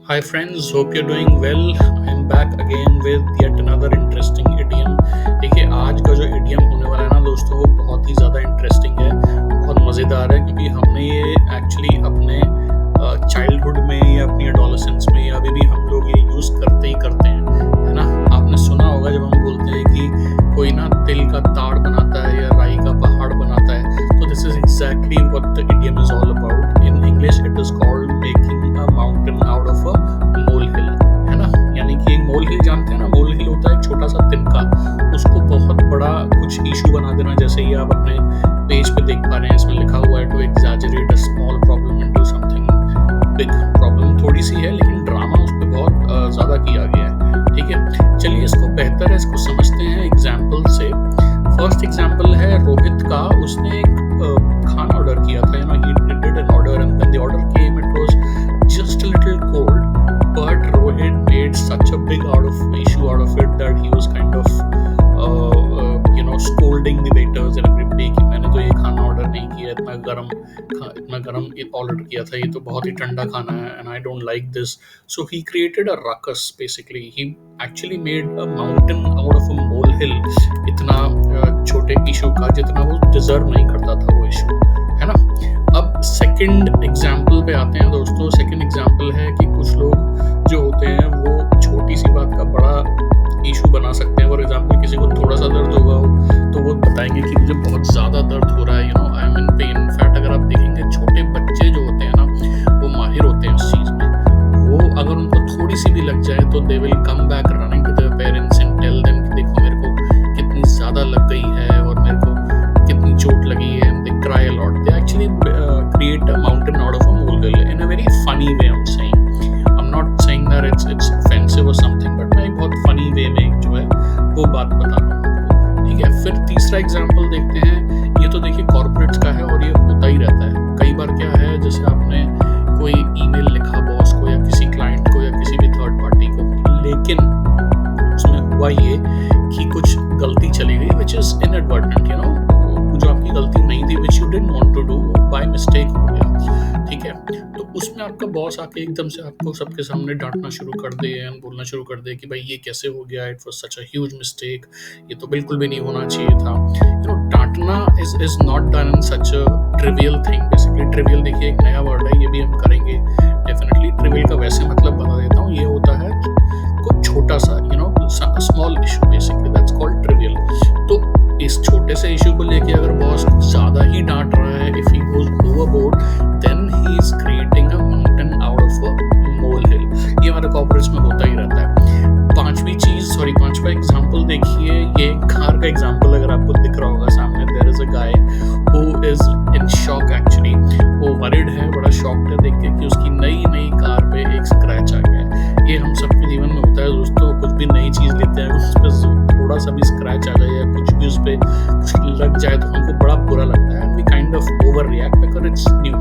Hi friends, hope you're doing well. I'm back again with yet another interesting idiom. देखिए आज का जो idiom होने वाला है ना दोस्तों वो बहुत ही ज़्यादा इंटरेस्टिंग है, बहुत मज़ेदार है क्योंकि हमने ये एक्चुअली अपने चाइल्डहुड में या अपनी एडोलेसेंस में या अभी भी हम लोग ये यूज़ करते ही करते हैं, है ना? आपने सुना होगा जब हम बोलते हैं कि कोई ना तिल का ताड़ बनाता है या राई का पहाड़ बनाता है, तो this is exactly what the idiom is all about. In English it is called making a mountain out of a molehill, है ना? यानी कि एक मोल हिल जानते हैं ना, मोल हिल होता है एक छोटा सा तिनका, उसको बहुत बड़ा कुछ इशू बना देना. जैसे ये आप अपने पेज पे देख पा रहे हैं, इसमें लिखा हुआ है to exaggerate a small problem into something big. Problem थोड़ी सी है लेकिन ड्रामा उस पर बहुत ज़्यादा किया गया है. ठीक है, चलिए इसको बेहतर है, इसको समझते हैं एग्जाम्पल से. फर्स्ट एग्जाम्पल है रोहित का. उसने एक खाना ऑर्डर किया था, you no he did an order and when the order came it was just a little cold, but Rohit made such a big issue out of it that he was kind of scolding the waiters and everybody कि मैंने तो ये खाना order नहीं किया, इतना गरम order किया था, ये तो बहुत ही ठंडा खाना है and I don't like this. So he created a ruckus basically. He actually made a mountain out of a molehill, इतना छोटे इशू का जितना वो डिजर्व नहीं करता था वो इशू, है ना? अब सेकंड एग्जाम्पल पे आते हैं दोस्तों. सेकंड एग्जाम्पल है कि कुछ लोग जो होते हैं वो छोटी सी बात का बड़ा इशू बना सकते हैं. फॉर एग्जाम्पल किसी को थोड़ा सा दर्द होगा तो वो बताएंगे कि मुझे बहुत ज़्यादा दर्द हो रहा है, you know I am in pen. In fact अगर आप देखेंगे छोटे बच्चे जो होते हैं ना वो माहिर होते हैं उस चीज़ में. वो अगर उनको थोड़ी सी भी लग जाए तो they will come back running to their parents and tell them कि देखो मेरे को कितनी ज़्यादा लग गई है और मेरे को कितनी चोट लगी है. And they cry a lot. They actually create a mountain out of a molehill in a very funny way. I'm saying, I'm not saying that it's offensive or something, but मैं एक बहुत funny way में जो है वो बात बता रहा हूँ आपको. ठीक है, फिर तीसरा एग्जाम्पल देखते हैं. ये तो देखिए कॉर्पोरेट्स का है और ये होता ही रहता है. कई बार क्या है, जैसे आपने कोई ईमेल लिखा बॉस को या किसी क्लाइंट को या किसी भी थर्ड पार्टी को, लेकिन उसमें हुआ ये कि कुछ गलती चली गई which is inadvertent, you know, जो आपकी गलती नहीं थी, which you didn't want to do, by mistake हो गया. ठीक है, तो उसमें आपका बॉस आके एकदम से आपको सबके सामने डांटना शुरू कर दे एंड बोलना शुरू कर दे कि भाई ये कैसे हो गया, it was such a huge mistake, ये तो बिल्कुल भी नहीं होना चाहिए था. यू नो, डांटना is not done in such a trivial thing. Basically trivial देखिए एक नया वर्ड है, ये भी हम करेंगे डेफिनेटली. ट्रिवियल का वैसे मतलब बता देता हूँ, ये होता है कुछ छोटा सा, you know, small issue, basically that's called trivial. तो इस छोटे से इशू को लेके अगर बॉस ज़्यादा ही डांट रहा है, if he goes overboard, then he is creating a mountain out of a molehill. ये हमारे कॉर्पोरेट्स में होता ही रहता है. पांचवा एग्जांपल देखिए. ये कार का एग्जांपल अगर आपको दिख रहा होगा सामने, there is a guy who is in shock actually. वो वरिड है, बड़ा शॉक्ड है देख के कि उसकी नई कार पे एक स्क्रैच आ गया है. ये हम सबके जीवन में होता है दोस्तों. कुछ भी नई चीज़ लेते हैं, उस पर थोड़ा सा भी स्क्रैच आ जाए या कुछ भी उस पर कुछ लग जाए तो हमको बड़ा बुरा लगता है. We kind of over react because it's new,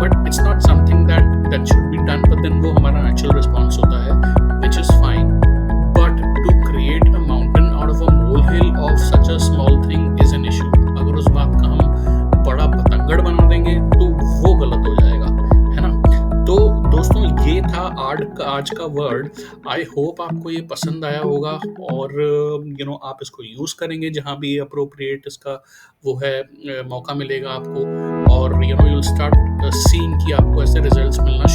but it's not something that should be done. But then वो हमारा नेचुरल रिस्पॉन्स होता है, which is fine. But to create a mountain out of a molehill of such a small thing is an issue. अगर उस बात का हम बड़ा पतंगड़ बना देंगे तो वो गलत हो जाएगा, है ना? तो दोस्तों ये था आज का वर्ड. आई होप आपको ये पसंद आया होगा और आप इसको यूज़ करेंगे जहाँ भी अप्रोप्रिएट इसका वो है मौका मिलेगा आपको. और यू विल स्टार्ट सीइंग कि आपको ऐसे रिजल्ट्स मिलना